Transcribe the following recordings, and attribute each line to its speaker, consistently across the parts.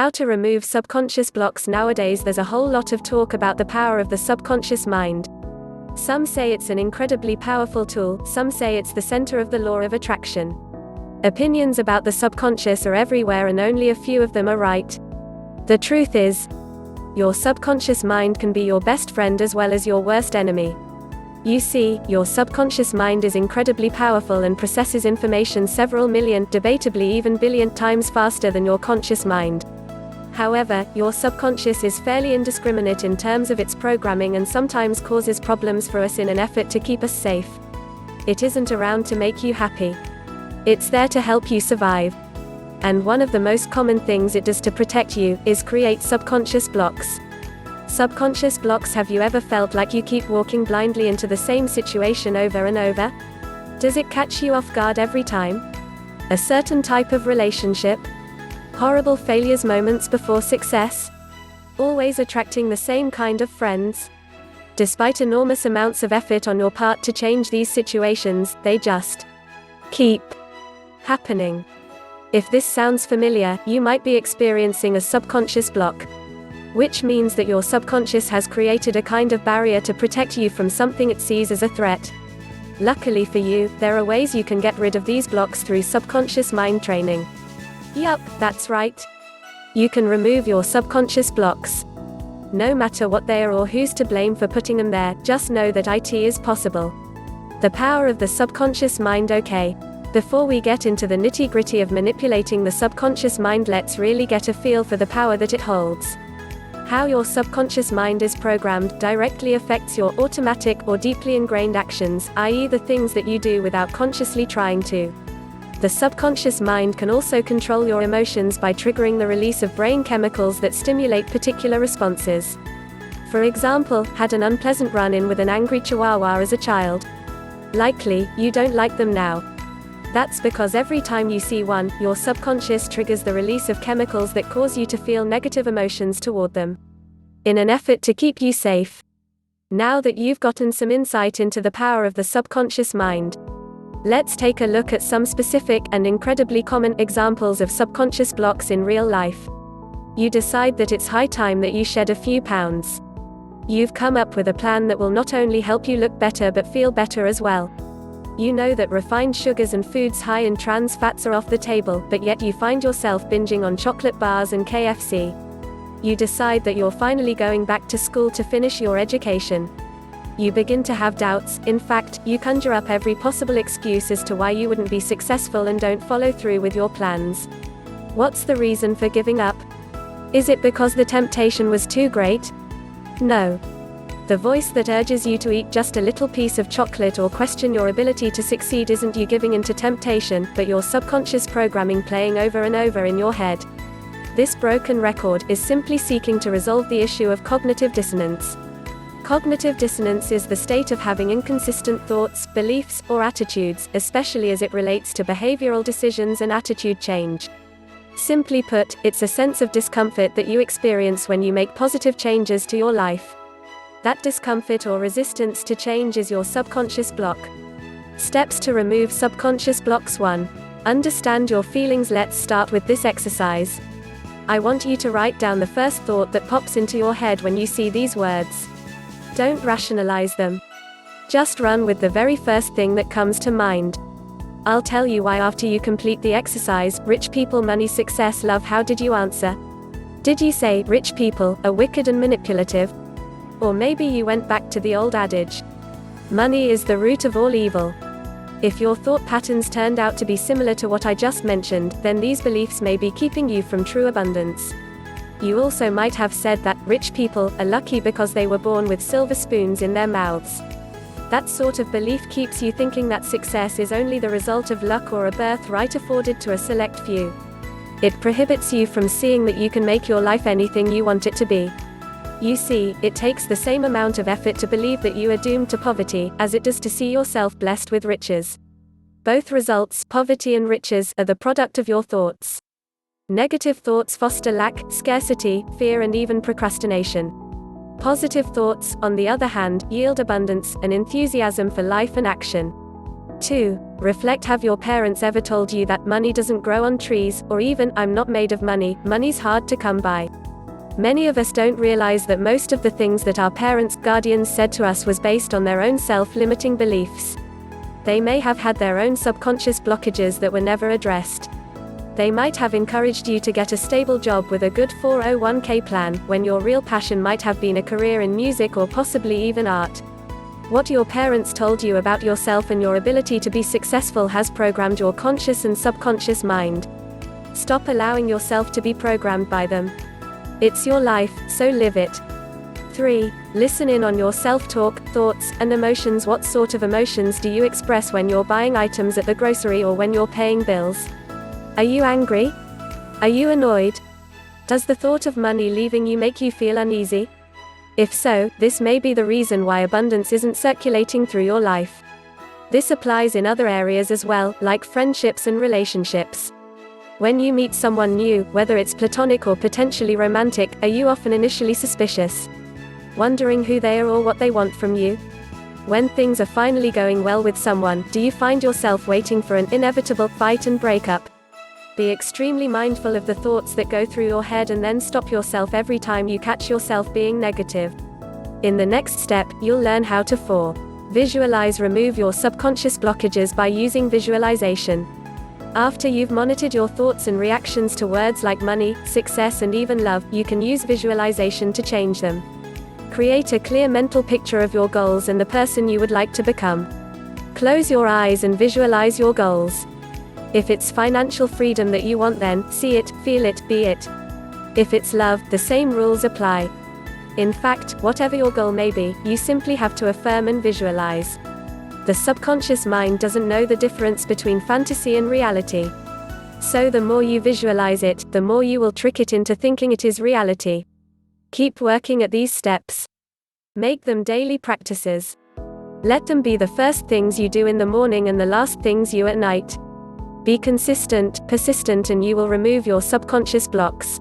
Speaker 1: How to remove subconscious blocks. Nowadays there's a whole lot of talk about the power of the subconscious mind. Some say it's an incredibly powerful tool, some say it's the center of the law of attraction. Opinions about the subconscious are everywhere and only a few of them are right. The truth is, your subconscious mind can be your best friend as well as your worst enemy. You see, your subconscious mind is incredibly powerful and processes information several million, debatably even billion times faster than your conscious mind. However, your subconscious is fairly indiscriminate in terms of its programming and sometimes causes problems for us in an effort to keep us safe. It isn't around to make you happy. It's there to help you survive. And one of the most common things it does to protect you is create subconscious blocks. Subconscious blocks. Have you ever felt like you keep walking blindly into the same situation over and over? Does it catch you off guard every time? A certain type of relationship? Horrible failures moments before success? Always attracting the same kind of friends? Despite enormous amounts of effort on your part to change these situations, they just keep happening. If this sounds familiar, you might be experiencing a subconscious block. Which means that your subconscious has created a kind of barrier to protect you from something it sees as a threat. Luckily for you, there are ways you can get rid of these blocks through subconscious mind training. Yup, that's right. You can remove your subconscious blocks. No matter what they are or who's to blame for putting them there, just know that it is possible. The power of the subconscious mind. Okay. Before we get into the nitty-gritty of manipulating the subconscious mind, let's really get a feel for the power that it holds. How your subconscious mind is programmed directly affects your automatic or deeply ingrained actions, i.e. the things that you do without consciously trying to. The subconscious mind can also control your emotions by triggering the release of brain chemicals that stimulate particular responses. For example, had an unpleasant run-in with an angry chihuahua as a child. Likely, you don't like them now. That's because every time you see one, your subconscious triggers the release of chemicals that cause you to feel negative emotions toward them. In an effort to keep you safe. Now that you've gotten some insight into the power of the subconscious mind, let's take a look at some specific and incredibly common examples of subconscious blocks in real life. You decide that it's high time that you shed a few pounds. You've come up with a plan that will not only help you look better but feel better as well. You know that refined sugars and foods high in trans fats are off the table, but yet you find yourself binging on chocolate bars and KFC. You decide that you're finally going back to school to finish your education. You begin to have doubts. In fact, you conjure up every possible excuse as to why you wouldn't be successful and don't follow through with your plans. What's the reason for giving up? Is it because the temptation was too great? No. The voice that urges you to eat just a little piece of chocolate or question your ability to succeed isn't you giving in to temptation, but your subconscious programming playing over and over in your head. This broken record is simply seeking to resolve the issue of cognitive dissonance. Cognitive dissonance is the state of having inconsistent thoughts, beliefs, or attitudes, especially as it relates to behavioral decisions and attitude change. Simply put, it's a sense of discomfort that you experience when you make positive changes to your life. That discomfort or resistance to change is your subconscious block. Steps to remove subconscious blocks. 1. Understand your feelings. Let's start with this exercise. I want you to write down the first thought that pops into your head when you see these words. Don't rationalize them. Just run with the very first thing that comes to mind. I'll tell you why after you complete the exercise. Rich people, money, success, love. How did you answer? Did you say, rich people are wicked and manipulative? Or maybe you went back to the old adage, money is the root of all evil. If your thought patterns turned out to be similar to what I just mentioned, then these beliefs may be keeping you from true abundance. You also might have said that rich people are lucky because they were born with silver spoons in their mouths. That sort of belief keeps you thinking that success is only the result of luck or a birthright afforded to a select few. It prohibits you from seeing that you can make your life anything you want it to be. You see, it takes the same amount of effort to believe that you are doomed to poverty, as it does to see yourself blessed with riches. Both results, poverty and riches, are the product of your thoughts. Negative thoughts foster lack, scarcity, fear and even procrastination. Positive thoughts, on the other hand, yield abundance and enthusiasm for life and action. 2. Reflect. Have your parents ever told you that money doesn't grow on trees, or even, I'm not made of money, money's hard to come by? Many of us don't realize that most of the things that our parents, guardians said to us was based on their own self-limiting beliefs. They may have had their own subconscious blockages that were never addressed. They might have encouraged you to get a stable job with a good 401k plan, when your real passion might have been a career in music or possibly even art. What your parents told you about yourself and your ability to be successful has programmed your conscious and subconscious mind. Stop allowing yourself to be programmed by them. It's your life, so live it. 3. Listen in on your self-talk, thoughts, and emotions. What sort of emotions do you express when you're buying items at the grocery or when you're paying bills? Are you angry? Are you annoyed? Does the thought of money leaving you make you feel uneasy? If so, this may be the reason why abundance isn't circulating through your life. This applies in other areas as well, like friendships and relationships. When you meet someone new, whether it's platonic or potentially romantic, are you often initially suspicious, wondering who they are or what they want from you? When things are finally going well with someone, do you find yourself waiting for an inevitable fight and breakup? Be extremely mindful of the thoughts that go through your head and then stop yourself every time you catch yourself being negative. In the next step, you'll learn how to 4. Visualize. Remove your subconscious blockages by using visualization. After you've monitored your thoughts and reactions to words like money, success, and even love, you can use visualization to change them. Create a clear mental picture of your goals and the person you would like to become. Close your eyes and visualize your goals. If it's financial freedom that you want, then see it, feel it, be it. If it's love, the same rules apply. In fact, whatever your goal may be, you simply have to affirm and visualize. The subconscious mind doesn't know the difference between fantasy and reality. So the more you visualize it, the more you will trick it into thinking it is reality. Keep working at these steps. Make them daily practices. Let them be the first things you do in the morning and the last things you at night. Be consistent, persistent, and you will remove your subconscious blocks.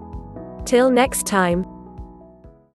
Speaker 1: Till next time.